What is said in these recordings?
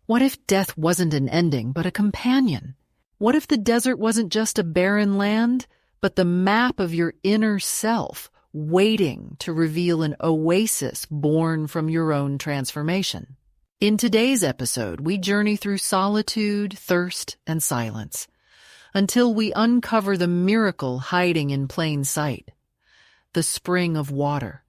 What if death wasn't an ending, but a companion? What if the desert wasn't just a barren land, but the map of your inner self, waiting to reveal an oasis born from your own transformation? In today's episode, we journey through solitude, thirst, and silence, until we uncover the miracle hiding in plain sight, the spring of water.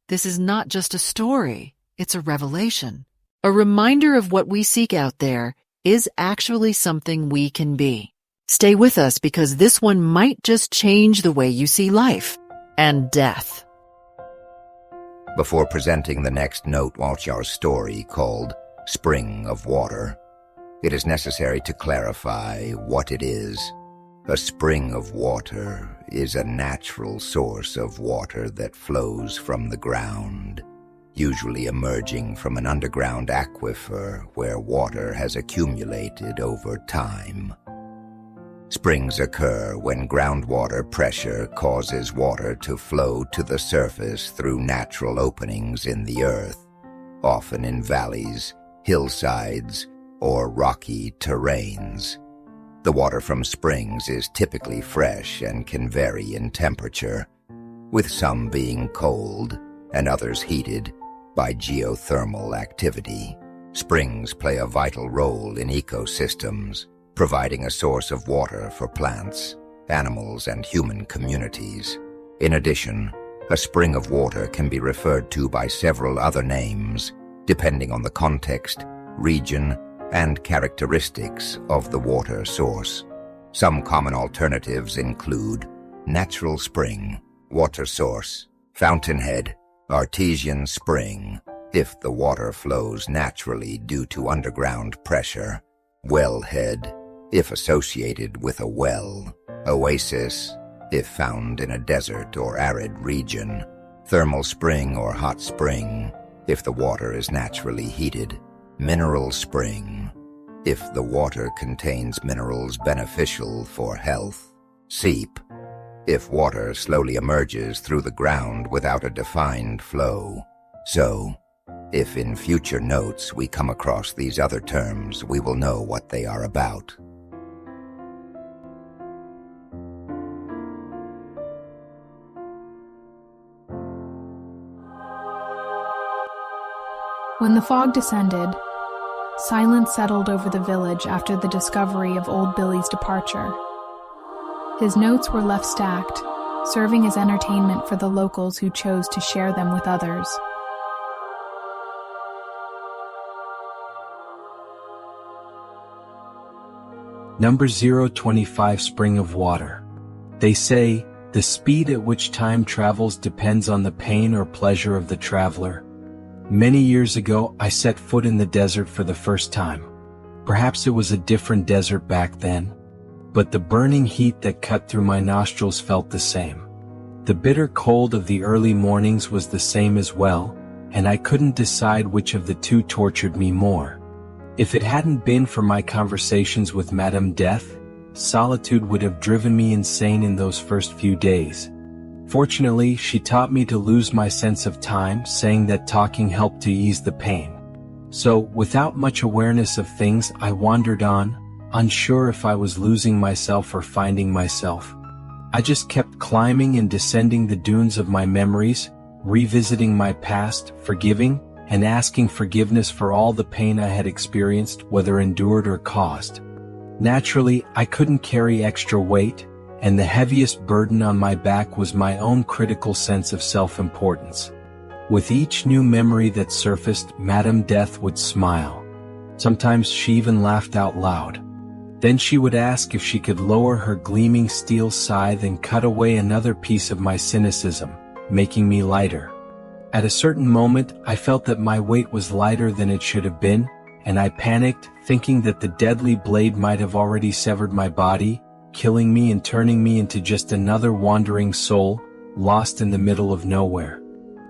This is not just a story, it's a revelation. A reminder of what we seek out there is actually something we can be. Stay with us because this one might just change the way you see life and death. Before presenting the next note watch our story called Spring of Water, it is necessary to clarify what it is. A spring of water is a natural source of water that flows from the ground, usually emerging from an underground aquifer where water has accumulated over time. Springs occur when groundwater pressure causes water to flow to the surface through natural openings in the earth, often in valleys, hillsides, or rocky terrains. The water from springs is typically fresh and can vary in temperature, with some being cold and others heated by geothermal activity. Springs play a vital role in ecosystems, providing a source of water for plants, animals, and human communities. In addition, a spring of water can be referred to by several other names, depending on the context, region, and characteristics of the water source. Some common alternatives include natural spring, water source, fountainhead, artesian spring, if the water flows naturally due to underground pressure, wellhead, if associated with a well, oasis, if found in a desert or arid region, thermal spring or hot spring, if the water is naturally heated, mineral spring, if the water contains minerals beneficial for health, seep, if water slowly emerges through the ground without a defined flow. So, if in future notes we come across these other terms, we will know what they are about. When the fog descended, silence settled over the village after the discovery of old Billy's departure. His notes were left stacked, serving as entertainment for the locals who chose to share them with others. Number 025, Spring of Water. They say, the speed at which time travels depends on the pain or pleasure of the traveler. Many years ago, I set foot in the desert for the first time. Perhaps it was a different desert back then, but the burning heat that cut through my nostrils felt the same. The bitter cold of the early mornings was the same as well, and I couldn't decide which of the two tortured me more. If it hadn't been for my conversations with Madame Death, solitude would have driven me insane in those first few days. Fortunately, she taught me to lose my sense of time, saying that talking helped to ease the pain. So, without much awareness of things, I wandered on, unsure if I was losing myself or finding myself. I just kept climbing and descending the dunes of my memories, revisiting my past, forgiving, and asking forgiveness for all the pain I had experienced, whether endured or caused. Naturally, I couldn't carry extra weight, and the heaviest burden on my back was my own critical sense of self-importance. With each new memory that surfaced, Madame Death would smile. Sometimes she even laughed out loud. Then she would ask if she could lower her gleaming steel scythe and cut away another piece of my cynicism, making me lighter. At a certain moment, I felt that my weight was lighter than it should have been, and I panicked, thinking that the deadly blade might have already severed my body, killing me and turning me into just another wandering soul, lost in the middle of nowhere.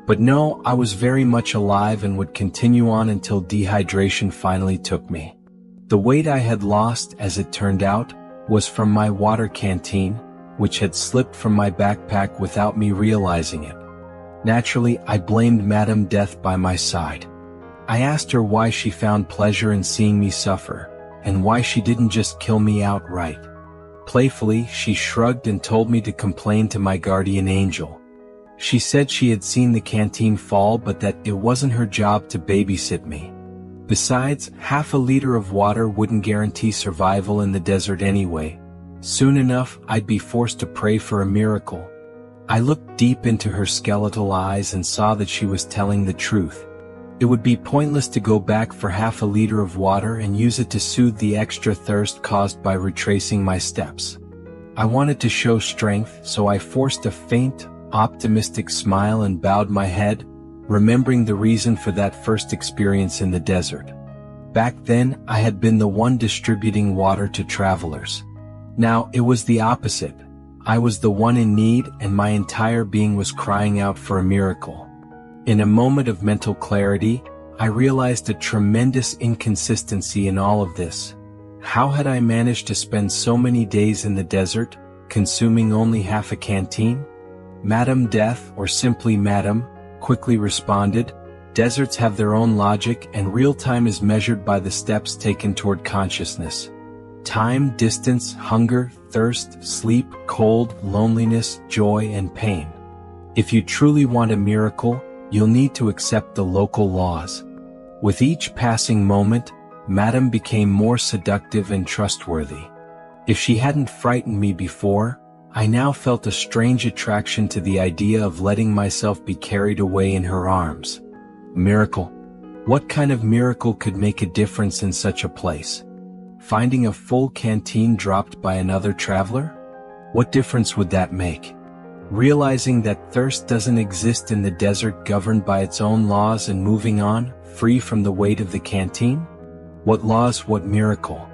But no, I was very much alive and would continue on until dehydration finally took me. The weight I had lost, as it turned out, was from my water canteen, which had slipped from my backpack without me realizing it. Naturally, I blamed Madame Death by my side. I asked her why she found pleasure in seeing me suffer, and why she didn't just kill me outright. Playfully, she shrugged and told me to complain to my guardian angel. She said she had seen the canteen fall but that it wasn't her job to babysit me. Besides, half a liter of water wouldn't guarantee survival in the desert anyway. Soon enough, I'd be forced to pray for a miracle. I looked deep into her skeletal eyes and saw that she was telling the truth. It would be pointless to go back for half a liter of water and use it to soothe the extra thirst caused by retracing my steps. I wanted to show strength, so I forced a faint, optimistic smile and bowed my head, remembering the reason for that first experience in the desert. Back then, I had been the one distributing water to travelers. Now, it was the opposite. I was the one in need, and my entire being was crying out for a miracle. In a moment of mental clarity, I realized a tremendous inconsistency in all of this. How had I managed to spend so many days in the desert, consuming only half a canteen? Madame Death, or simply Madame, quickly responded, "Deserts have their own logic, and real time is measured by the steps taken toward consciousness. Time, distance, hunger, thirst, sleep, cold, loneliness, joy, and pain. If you truly want a miracle, you'll need to accept the local laws." With each passing moment, Madame became more seductive and trustworthy. If she hadn't frightened me before, I now felt a strange attraction to the idea of letting myself be carried away in her arms. Miracle. What kind of miracle could make a difference in such a place? Finding a full canteen dropped by another traveler? What difference would that make? Realizing that thirst doesn't exist in the desert, governed by its own laws and moving on, free from the weight of the canteen? What laws, what miracle?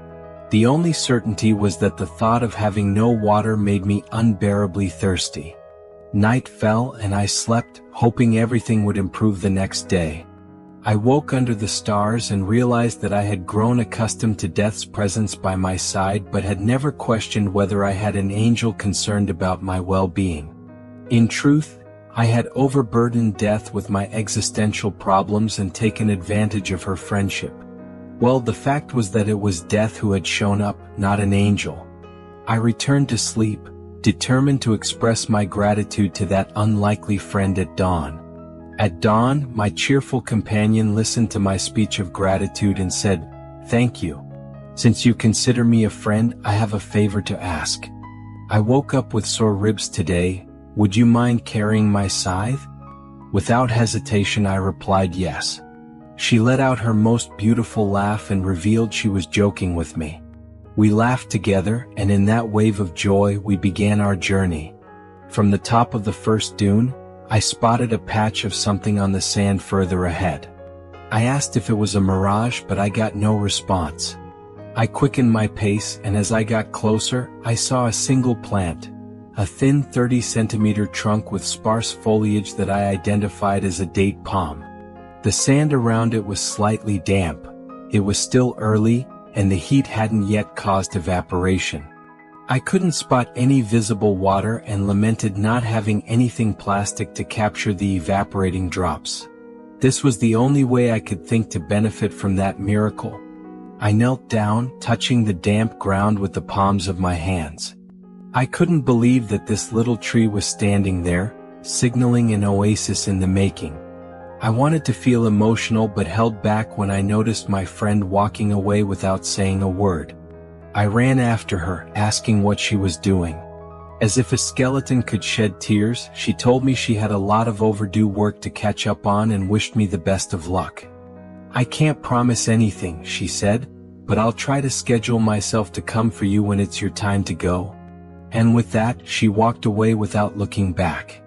The only certainty was that the thought of having no water made me unbearably thirsty. Night fell and I slept, hoping everything would improve the next day. I woke under the stars and realized that I had grown accustomed to death's presence by my side but had never questioned whether I had an angel concerned about my well-being. In truth, I had overburdened death with my existential problems and taken advantage of her friendship. Well, the fact was that it was death who had shown up, not an angel. I returned to sleep, determined to express my gratitude to that unlikely friend at dawn. At dawn, my cheerful companion listened to my speech of gratitude and said, "Thank you. Since you consider me a friend, I have a favor to ask. I woke up with sore ribs today. Would you mind carrying my scythe?" Without hesitation, I replied yes. She let out her most beautiful laugh and revealed she was joking with me. We laughed together, and in that wave of joy we began our journey. From the top of the first dune, I spotted a patch of something on the sand further ahead. I asked if it was a mirage, but I got no response. I quickened my pace, and as I got closer, I saw a single plant, a thin 30-centimeter trunk with sparse foliage that I identified as a date palm. The sand around it was slightly damp. It was still early, and the heat hadn't yet caused evaporation. I couldn't spot any visible water and lamented not having anything plastic to capture the evaporating drops. This was the only way I could think to benefit from that miracle. I knelt down, touching the damp ground with the palms of my hands. I couldn't believe that this little tree was standing there, signaling an oasis in the making. I wanted to feel emotional but held back when I noticed my friend walking away without saying a word. I ran after her, asking what she was doing. As if a skeleton could shed tears, she told me she had a lot of overdue work to catch up on and wished me the best of luck. "I can't promise anything," she said, "but I'll try to schedule myself to come for you when it's your time to go." And with that, she walked away without looking back.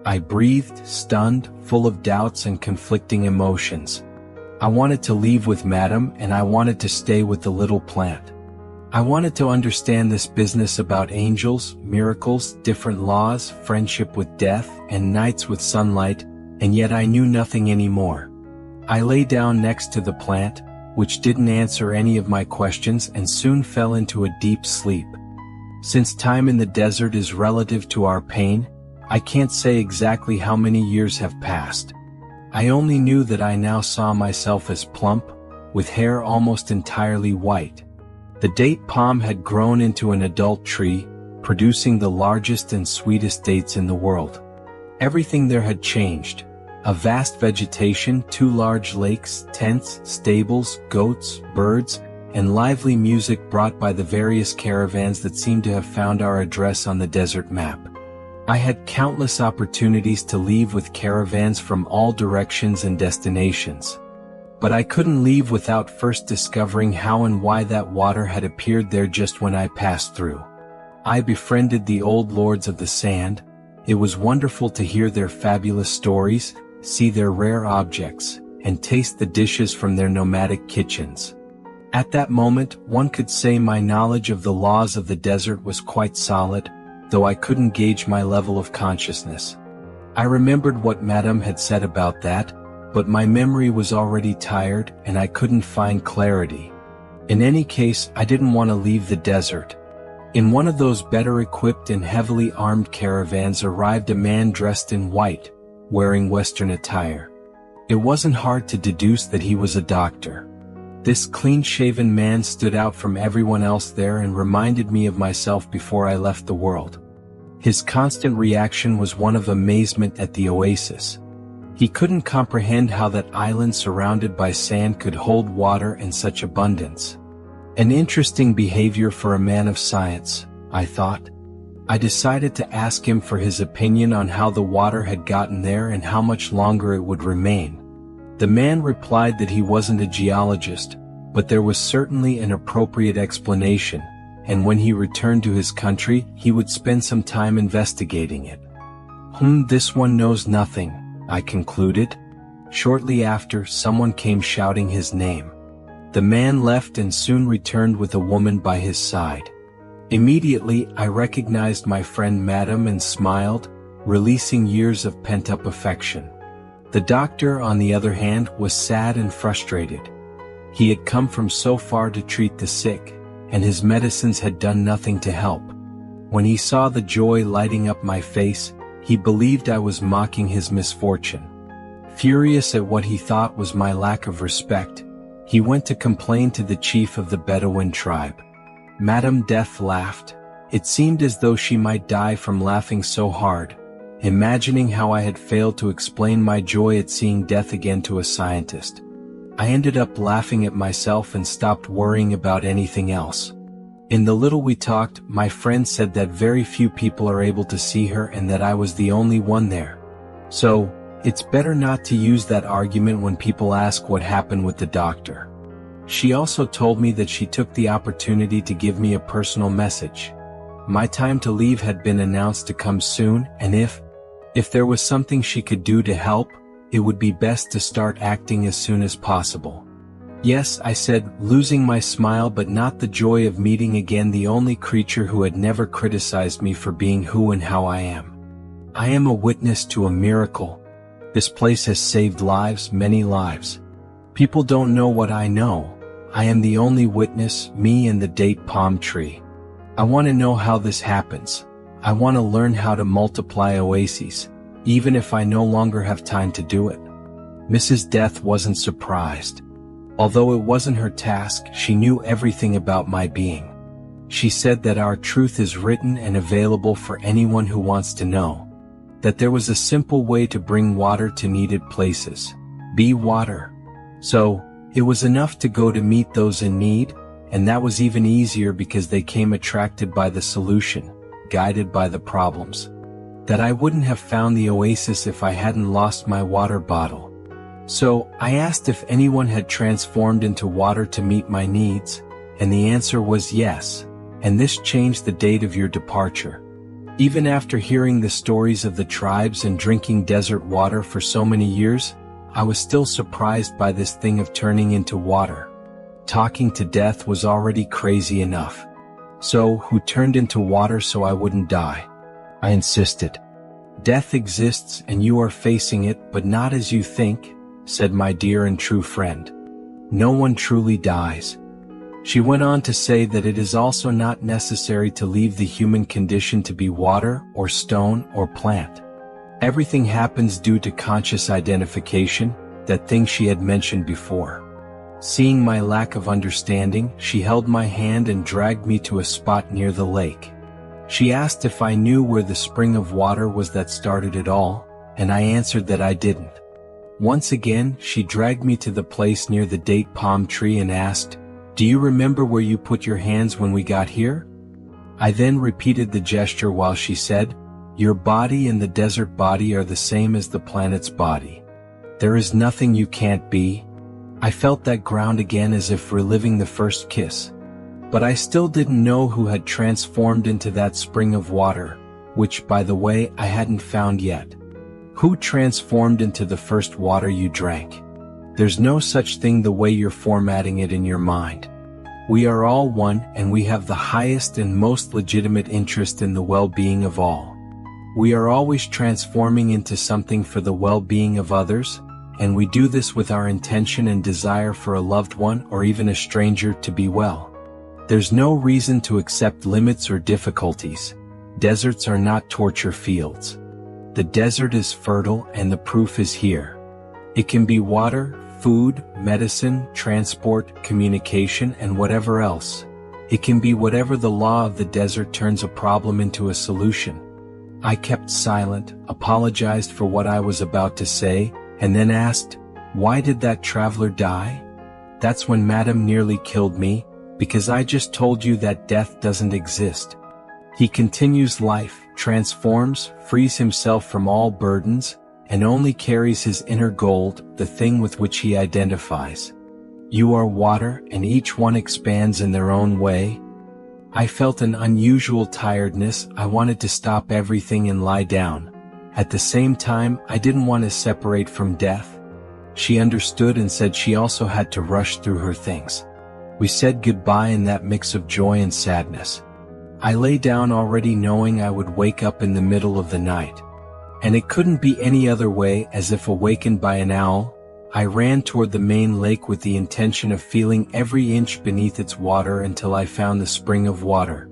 I breathed, stunned, full of doubts and conflicting emotions. I wanted to leave with Madame, and I wanted to stay with the little plant. I wanted to understand this business about angels, miracles, different laws, friendship with death, and nights with sunlight, and yet I knew nothing anymore. I lay down next to the plant, which didn't answer any of my questions, and soon fell into a deep sleep. Since time in the desert is relative to our pain, I can't say exactly how many years have passed. I only knew that I now saw myself as plump, with hair almost entirely white. The date palm had grown into an adult tree, producing the largest and sweetest dates in the world. Everything there had changed. A vast vegetation, 2 large lakes, tents, stables, goats, birds, and lively music brought by the various caravans that seemed to have found our address on the desert map. I had countless opportunities to leave with caravans from all directions and destinations. But I couldn't leave without first discovering how and why that water had appeared there just when I passed through. I befriended the old lords of the sand. It was wonderful to hear their fabulous stories, see their rare objects, and taste the dishes from their nomadic kitchens. At that moment, one could say my knowledge of the laws of the desert was quite solid, though I couldn't gauge my level of consciousness. I remembered what Madame had said about that, but my memory was already tired and I couldn't find clarity. In any case, I didn't want to leave the desert. In one of those better equipped and heavily armed caravans arrived a man dressed in white, wearing Western attire. It wasn't hard to deduce that he was a doctor. This clean-shaven man stood out from everyone else there and reminded me of myself before I left the world. His constant reaction was one of amazement at the oasis. He couldn't comprehend how that island surrounded by sand could hold water in such abundance. An interesting behavior for a man of science, I thought. I decided to ask him for his opinion on how the water had gotten there and how much longer it would remain. The man replied that he wasn't a geologist, but there was certainly an appropriate explanation, and when he returned to his country, he would spend some time investigating it. This one knows nothing, I concluded. Shortly after, someone came shouting his name. The man left and soon returned with a woman by his side. Immediately, I recognized my friend Madame and smiled, releasing years of pent-up affection. The doctor, on the other hand, was sad and frustrated. He had come from so far to treat the sick, and his medicines had done nothing to help. When he saw the joy lighting up my face, he believed I was mocking his misfortune. Furious at what he thought was my lack of respect, he went to complain to the chief of the Bedouin tribe. Madame Death laughed. It seemed as though she might die from laughing so hard, imagining how I had failed to explain my joy at seeing death again to a scientist. I ended up laughing at myself and stopped worrying about anything else. In the little we talked, my friend said that very few people are able to see her and that I was the only one there. So, it's better not to use that argument when people ask what happened with the doctor. She also told me that she took the opportunity to give me a personal message. My time to leave had been announced to come soon, and if there was something she could do to help, it would be best to start acting as soon as possible. Yes, I said, losing my smile but not the joy of meeting again the only creature who had never criticized me for being who and how I am. I am a witness to a miracle. This place has saved lives, many lives. People don't know what I know. I am the only witness, me and the date palm tree. I want to know how this happens. I want to learn how to multiply oases, even if I no longer have time to do it. Mrs. Death wasn't surprised. Although it wasn't her task, she knew everything about my being. She said that our truth is written and available for anyone who wants to know. That there was a simple way to bring water to needed places. Be water. So, it was enough to go to meet those in need, and that was even easier because they came attracted by the solution, guided by the problems. That I wouldn't have found the oasis if I hadn't lost my water bottle. So, I asked if anyone had transformed into water to meet my needs, and the answer was yes, and this changed the date of your departure. Even after hearing the stories of the tribes and drinking desert water for so many years, I was still surprised by this thing of turning into water. Talking to death was already crazy enough. So, who turned into water so I wouldn't die? I insisted. Death exists and you are facing it, but not as you think, said my dear and true friend. No one truly dies. She went on to say that it is also not necessary to leave the human condition to be water or stone or plant. Everything happens due to conscious identification, that thing she had mentioned before. Seeing my lack of understanding, she held my hand and dragged me to a spot near the lake. She asked if I knew where the spring of water was that started it all, and I answered that I didn't. Once again, she dragged me to the place near the date palm tree and asked, "Do you remember where you put your hands when we got here?" I then repeated the gesture while she said, "Your body and the desert body are the same as the planet's body. There is nothing you can't be." I felt that ground again as if reliving the first kiss. But I still didn't know who had transformed into that spring of water, which, by the way, I hadn't found yet. Who transformed into the first water you drank? There's no such thing the way you're formatting it in your mind. We are all one, and we have the highest and most legitimate interest in the well-being of all. We are always transforming into something for the well-being of others, and we do this with our intention and desire for a loved one or even a stranger to be well. There's no reason to accept limits or difficulties. Deserts are not torture fields. The desert is fertile, and the proof is here. It can be water, food, medicine, transport, communication, and whatever else. It can be whatever. The law of the desert turns a problem into a solution. I kept silent, apologized for what I was about to say, and then asked, "Why did that traveler die?" That's when Madam nearly killed me, because I just told you that death doesn't exist. He continues life, transforms, frees himself from all burdens, and only carries his inner gold, the thing with which he identifies. You are water, and each one expands in their own way. I felt an unusual tiredness. I wanted to stop everything and lie down. At the same time, I didn't want to separate from death. She understood and said she also had to rush through her things. We said goodbye in that mix of joy and sadness. I lay down already knowing I would wake up in the middle of the night. And it couldn't be any other way. As if awakened by an owl, I ran toward the main lake with the intention of feeling every inch beneath its water until I found the spring of water.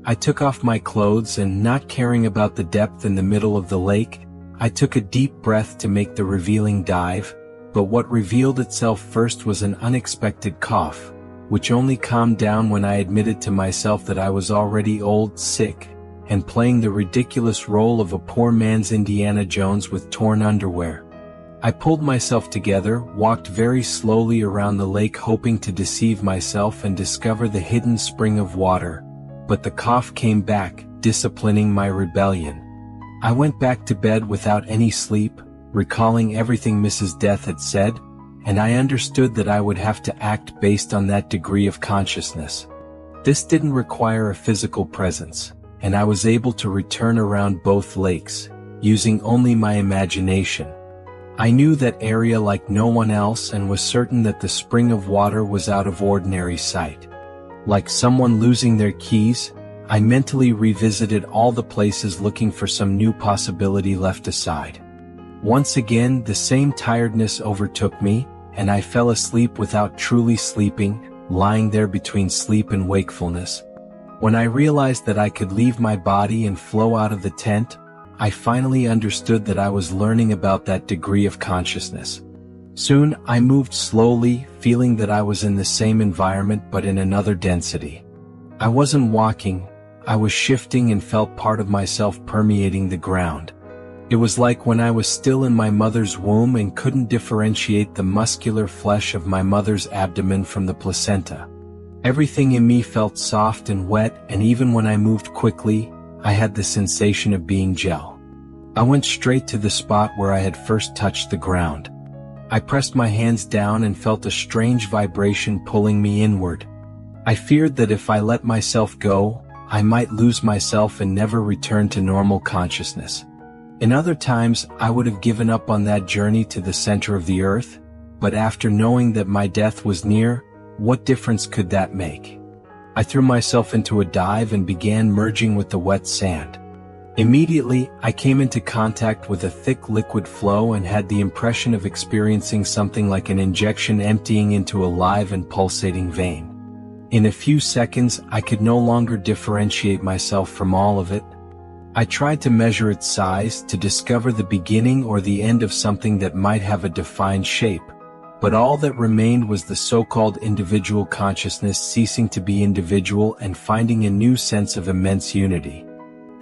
I took off my clothes and, not caring about the depth in the middle of the lake, I took a deep breath to make the revealing dive, but what revealed itself first was an unexpected cough, which only calmed down when I admitted to myself that I was already old, sick, and playing the ridiculous role of a poor man's Indiana Jones with torn underwear. I pulled myself together, walked very slowly around the lake hoping to deceive myself and discover the hidden spring of water, but the cough came back, disciplining my rebellion. I went back to bed without any sleep, recalling everything Mrs. Death had said, and I understood that I would have to act based on that degree of consciousness. This didn't require a physical presence, and I was able to return around both lakes, using only my imagination. I knew that area like no one else and was certain that the spring of water was out of ordinary sight. Like someone losing their keys, I mentally revisited all the places looking for some new possibility left aside. Once again, the same tiredness overtook me, and I fell asleep without truly sleeping, lying there between sleep and wakefulness. When I realized that I could leave my body and flow out of the tent, I finally understood that I was learning about that degree of consciousness. Soon, I moved slowly, feeling that I was in the same environment but in another density. I wasn't walking, I was shifting and felt part of myself permeating the ground. It was like when I was still in my mother's womb and couldn't differentiate the muscular flesh of my mother's abdomen from the placenta. Everything in me felt soft and wet, and even when I moved quickly, I had the sensation of being gel. I went straight to the spot where I had first touched the ground. I pressed my hands down and felt a strange vibration pulling me inward. I feared that if I let myself go, I might lose myself and never return to normal consciousness. In other times, I would have given up on that journey to the center of the earth, but after knowing that my death was near, what difference could that make? I threw myself into a dive and began merging with the wet sand. Immediately, I came into contact with a thick liquid flow and had the impression of experiencing something like an injection emptying into a live and pulsating vein. In a few seconds, I could no longer differentiate myself from all of it. I tried to measure its size to discover the beginning or the end of something that might have a defined shape, but all that remained was the so-called individual consciousness ceasing to be individual and finding a new sense of immense unity.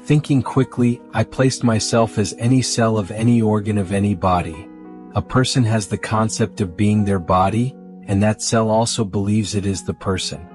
Thinking quickly, I placed myself as any cell of any organ of any body. A person has the concept of being their body, and that cell also believes it is the person.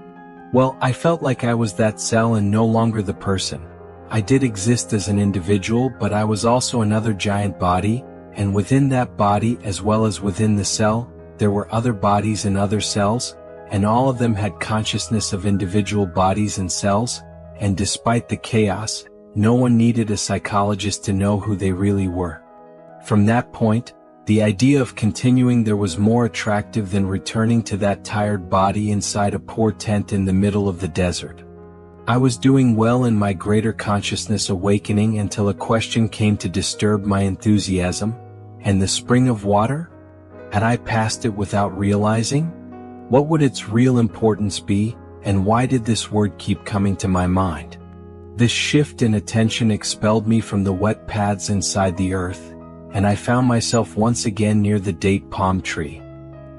Well, I felt like I was that cell and no longer the person. I did exist as an individual, but I was also another giant body, and within that body as well as within the cell, there were other bodies and other cells, and all of them had consciousness of individual bodies and cells, and despite the chaos, no one needed a psychologist to know who they really were. From that point, the idea of continuing there was more attractive than returning to that tired body inside a poor tent in the middle of the desert. I was doing well in my greater consciousness awakening until a question came to disturb my enthusiasm, and the spring of water? Had I passed it without realizing? What would its real importance be, and why did this word keep coming to my mind? This shift in attention expelled me from the wet paths inside the earth, and I found myself once again near the date palm tree.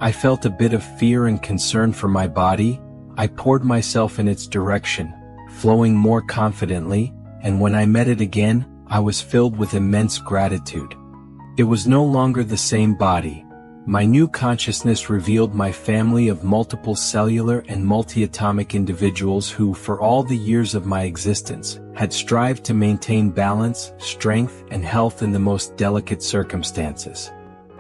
I felt a bit of fear and concern for my body. I poured myself in its direction, flowing more confidently, and when I met it again, I was filled with immense gratitude. It was no longer the same body. My new consciousness revealed my family of multiple cellular and multi-atomic individuals who, for all the years of my existence, had strived to maintain balance, strength, and health in the most delicate circumstances.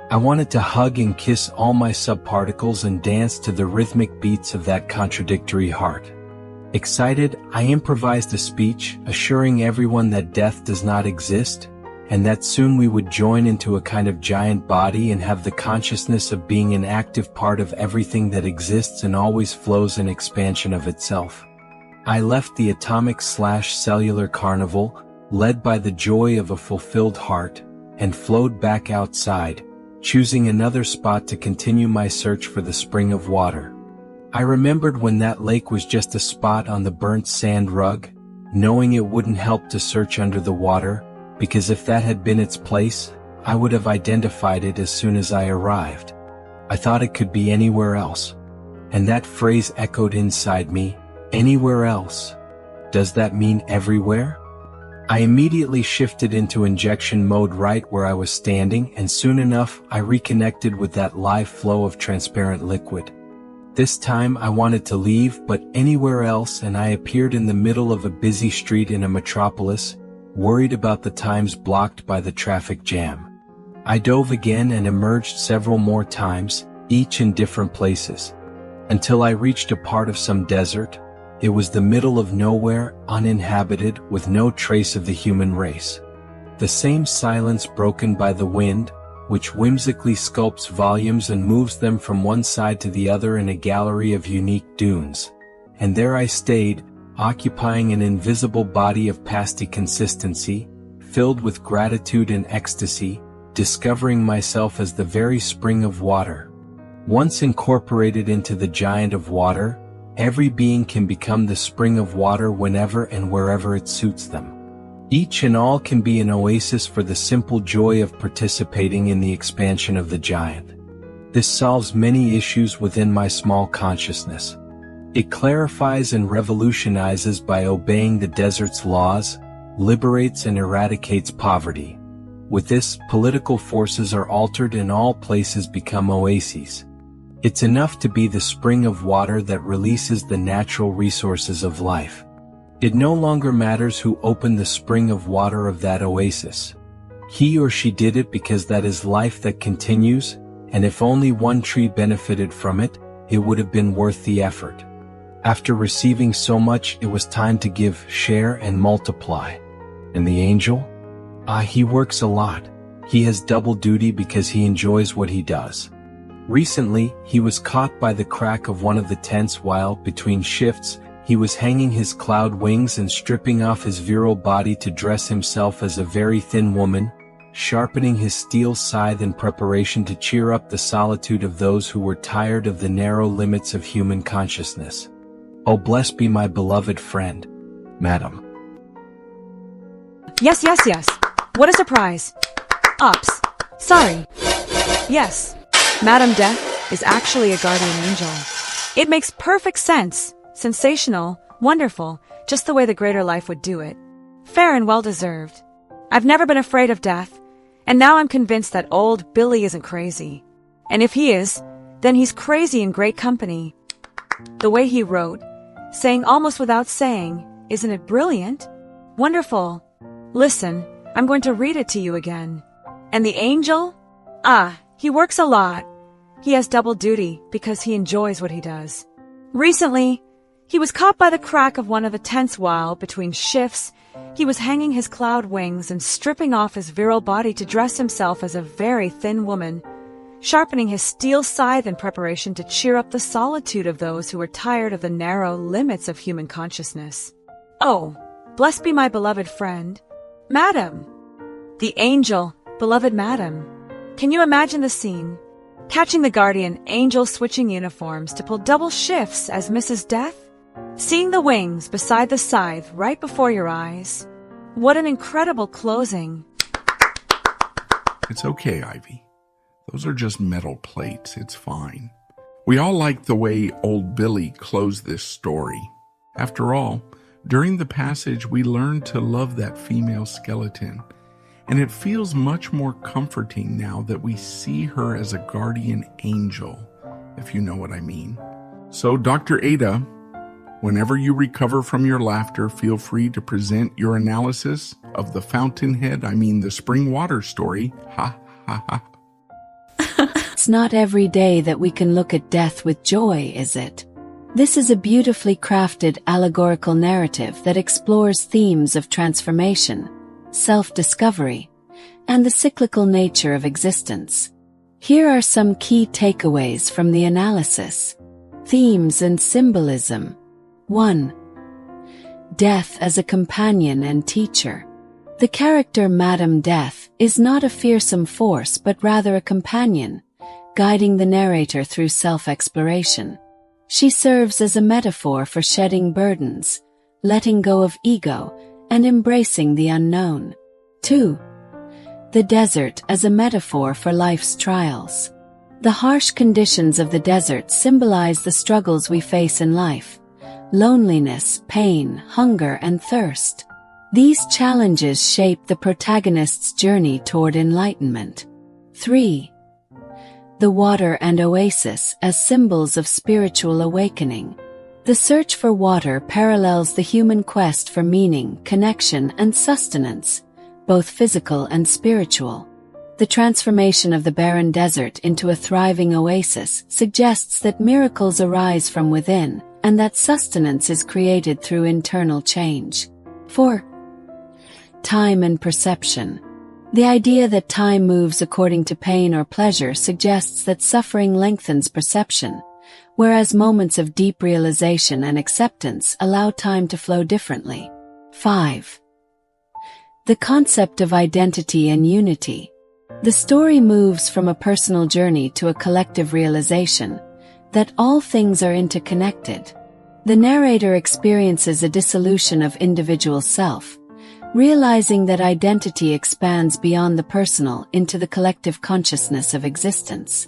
I wanted to hug and kiss all my subparticles and dance to the rhythmic beats of that contradictory heart. Excited, I improvised a speech, assuring everyone that death does not exist, and that soon we would join into a kind of giant body and have the consciousness of being an active part of everything that exists and always flows in expansion of itself. I left the atomic/cellular carnival, led by the joy of a fulfilled heart, and flowed back outside, choosing another spot to continue my search for the spring of water. I remembered when that lake was just a spot on the burnt sand rug, knowing it wouldn't help to search under the water, because if that had been its place, I would have identified it as soon as I arrived. I thought it could be anywhere else. And that phrase echoed inside me, anywhere else. Does that mean everywhere? I immediately shifted into injection mode right where I was standing, and soon enough I reconnected with that live flow of transparent liquid. This time I wanted to leave, but anywhere else, and I appeared in the middle of a busy street in a metropolis, worried about the times blocked by the traffic jam. I dove again and emerged several more times, each in different places, until I reached a part of some desert. It was the middle of nowhere, uninhabited, with no trace of the human race. The same silence broken by the wind, which whimsically sculpts volumes and moves them from one side to the other in a gallery of unique dunes. And there I stayed, occupying an invisible body of pasty consistency, filled with gratitude and ecstasy, discovering myself as the very spring of water. Once incorporated into the giant of water, every being can become the spring of water whenever and wherever it suits them. Each and all can be an oasis for the simple joy of participating in the expansion of the giant. This solves many issues within my small consciousness. It clarifies and revolutionizes by obeying the desert's laws, liberates and eradicates poverty. With this, political forces are altered and all places become oases. It's enough to be the spring of water that releases the natural resources of life. It no longer matters who opened the spring of water of that oasis. He or she did it because that is life that continues, and if only one tree benefited from it, it would have been worth the effort. After receiving so much, it was time to give, share, and multiply. And the angel? He works a lot. He has double duty because he enjoys what he does. Recently, he was caught by the crack of one of the tents while, between shifts, he was hanging his cloud wings and stripping off his virile body to dress himself as a very thin woman, sharpening his steel scythe in preparation to cheer up the solitude of those who were tired of the narrow limits of human consciousness. Oh, blessed be my beloved friend, Madam. Yes, yes, yes. What a surprise. Ops. Sorry. Yes. Madame Death is actually a guardian angel. It makes perfect sense. Sensational. Wonderful. Just the way the greater life would do it. Fair and well-deserved. I've never been afraid of death, and now I'm convinced that old Billy isn't crazy. And if he is, then he's crazy in great company. The way he wrote, saying almost without saying, isn't it brilliant? Wonderful. Listen, I'm going to read it to you again. And the angel? He works a lot. He has double duty because he enjoys what he does. Recently, he was caught by the crack of one of the tents while, between shifts, he was hanging his cloud wings and stripping off his virile body to dress himself as a very thin woman, sharpening his steel scythe in preparation to cheer up the solitude of those who were tired of the narrow limits of human consciousness. Oh, blessed be my beloved friend, Madam. The angel, beloved Madam. Can you imagine the scene? Catching the guardian angel switching uniforms to pull double shifts as Mrs. Death? Seeing the wings beside the scythe right before your eyes? What an incredible closing. It's okay, Ivy. Those are just metal plates. It's fine. We all like the way old Billy closed this story. After all, during the passage, we learned to love that female skeleton, and it feels much more comforting now that we see her as a guardian angel, if you know what I mean. So, Dr. Ada, whenever you recover from your laughter, feel free to present your analysis of the the spring water story. Ha, ha, ha. It's not every day that we can look at death with joy, is it? This is a beautifully crafted allegorical narrative that explores themes of transformation, self-discovery, and the cyclical nature of existence. Here are some key takeaways from the analysis. Themes and symbolism. 1. Death as a companion and teacher. The character Madame Death is not a fearsome force but rather a companion, guiding the narrator through self-exploration. She serves as a metaphor for shedding burdens, letting go of ego, and embracing the unknown. 2. The desert as a metaphor for life's trials. The harsh conditions of the desert symbolize the struggles we face in life: loneliness, pain, hunger, and thirst. These challenges shape the protagonist's journey toward enlightenment. 3. The water and oasis as symbols of spiritual awakening. The search for water parallels the human quest for meaning, connection, and sustenance, both physical and spiritual. The transformation of the barren desert into a thriving oasis suggests that miracles arise from within, and that sustenance is created through internal change. 4. Time and perception. The idea that time moves according to pain or pleasure suggests that suffering lengthens perception, whereas moments of deep realization and acceptance allow time to flow differently. 5. The concept of identity and unity. The story moves from a personal journey to a collective realization that all things are interconnected. The narrator experiences a dissolution of individual self, realizing that identity expands beyond the personal into the collective consciousness of existence.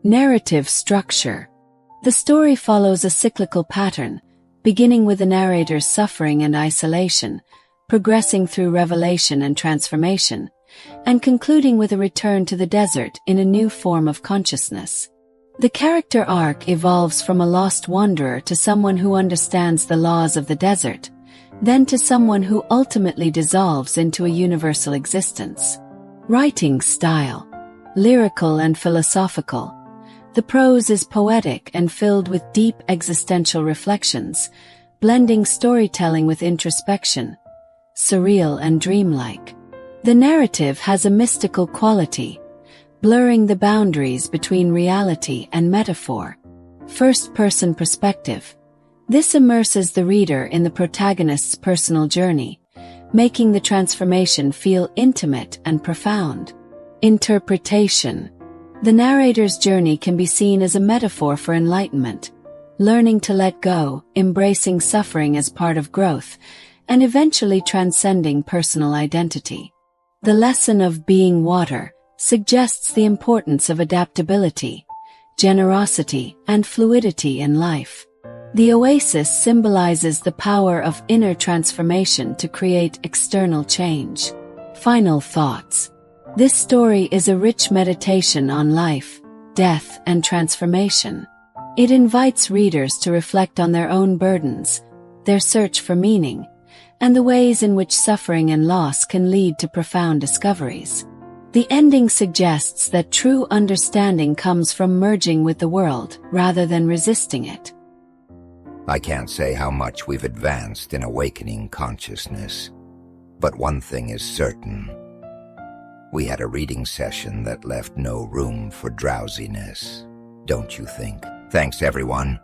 Narrative structure. The story follows a cyclical pattern, beginning with the narrator's suffering and isolation, progressing through revelation and transformation, and concluding with a return to the desert in a new form of consciousness. The character arc evolves from a lost wanderer to someone who understands the laws of the desert, then to someone who ultimately dissolves into a universal existence. Writing style. Lyrical and philosophical. The prose is poetic and filled with deep existential reflections, blending storytelling with introspection, surreal and dreamlike. The narrative has a mystical quality, blurring the boundaries between reality and metaphor. First-person perspective. This immerses the reader in the protagonist's personal journey, making the transformation feel intimate and profound. Interpretation. The narrator's journey can be seen as a metaphor for enlightenment, learning to let go, embracing suffering as part of growth, and eventually transcending personal identity. The lesson of being water suggests the importance of adaptability, generosity, and fluidity in life. The oasis symbolizes the power of inner transformation to create external change. Final thoughts. This story is a rich meditation on life, death, and transformation. It invites readers to reflect on their own burdens, their search for meaning, and the ways in which suffering and loss can lead to profound discoveries. The ending suggests that true understanding comes from merging with the world rather than resisting it. I can't say how much we've advanced in awakening consciousness, but one thing is certain. We had a reading session that left no room for drowsiness, don't you think? Thanks, everyone.